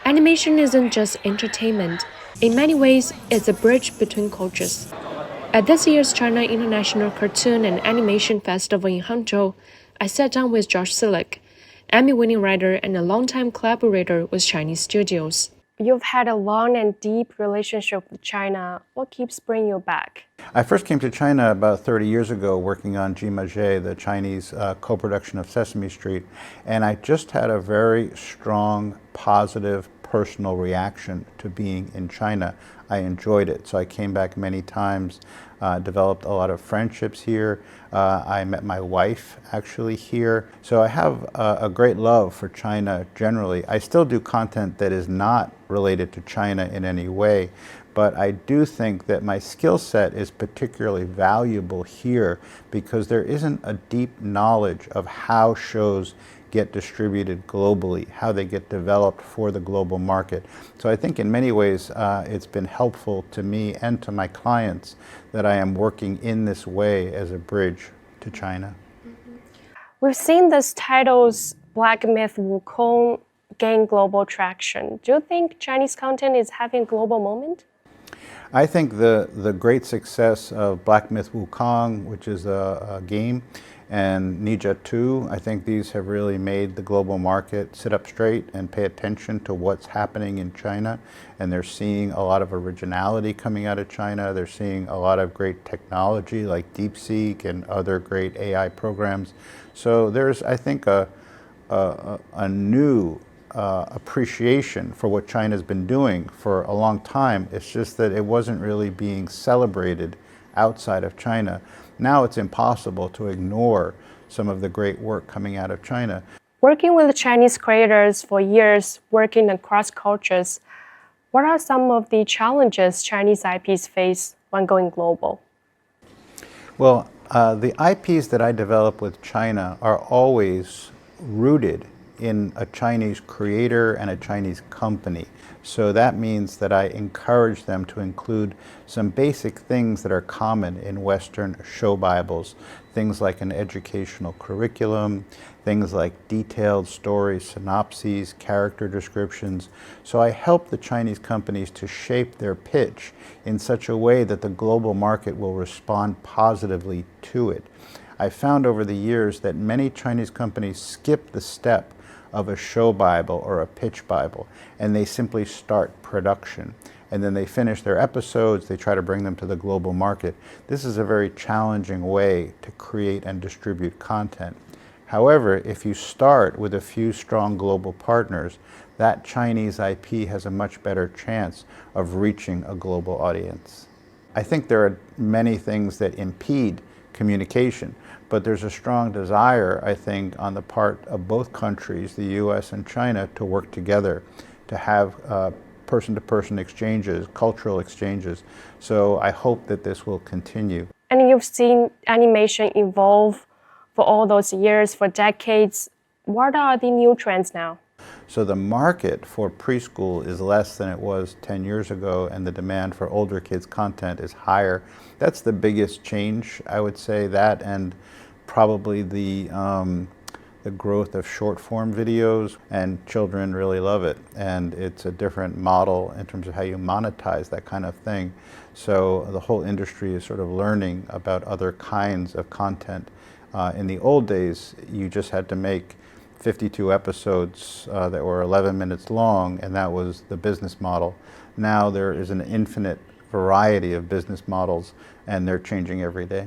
Animation isn't just entertainment. In many ways, it's a bridge between cultures. At this year's China International Cartoon and Animation Festival in Hangzhou, I sat down with Josh Selig, Emmy-winning writer and a longtime collaborator with Chinese studios. You've had a long and deep relationship with China. What keeps bringing you back? I first came to China about 30 years ago working on Jimajie, the Chinese co-production of Sesame Street, and I just had a very strong, positive, personal reaction to being in China. I enjoyed it, so I came back many times, developed a lot of friendships here. I met my wife actually here. So I have a great love for China generally. I still do content that is not related to China in any way, but I do think that my skill set is particularly valuable here because there isn't a deep knowledge of how shows get distributed globally, how they get developed for the global market. So I think in many ways it's been helpful to me and to my clients that I am working in this way as a bridge to China. We've seen these titles, Black Myth Wukong, gain global traction. Do you think Chinese content is having a global moment? I think the great success of Black Myth Wukong, which is a game, and Ninja 2, I think these have really made the global market sit up straight and pay attention to what's happening in China. And they're seeing a lot of originality coming out of China. They're seeing a lot of great technology like DeepSeek and other great AI programs. So there's, I think, a new appreciation for what China's been doing for a long time. It's just that it wasn't really being celebrated outside of China. Now it's impossible to ignore some of the great work coming out of China. Working with Chinese creators for years, working across cultures, what are some of the challenges Chinese IPs face when going global? Well, the IPs that I develop with China are always rooted in a Chinese creator and a Chinese company. So that means that I encourage them to include some basic things that are common in Western show Bibles, things like an educational curriculum, things like detailed stories, synopses, character descriptions. So I help the Chinese companies to shape their pitch in such a way that the global market will respond positively to it. I found over the years that many Chinese companies skip the step of a show Bible or a pitch Bible, and they simply start production. And then they finish their episodes, they try to bring them to the global market. This is a very challenging way to create and distribute content. However, if you start with a few strong global partners, that Chinese IP has a much better chance of reaching a global audience. I think there are many things that impede communication, but there's a strong desire, I think, on the part of both countries, the US and China, to work together, to have person-to-person exchanges, cultural exchanges. So I hope that this will continue. And you've seen animation evolve for all those years, for decades. What are the new trends now? So the market for preschool is less than it was 10 years ago, and the demand for older kids' content is higher. That's the biggest change, I would say, that and probably the growth of short-form videos, and children really love it. And it's a different model in terms of how you monetize that kind of thing. So the whole industry is sort of learning about other kinds of content. In the old days, you just had to make 52 episodes that were 11 minutes long, and that was the business model. Now there is an infinite variety of business models, and they're changing every day.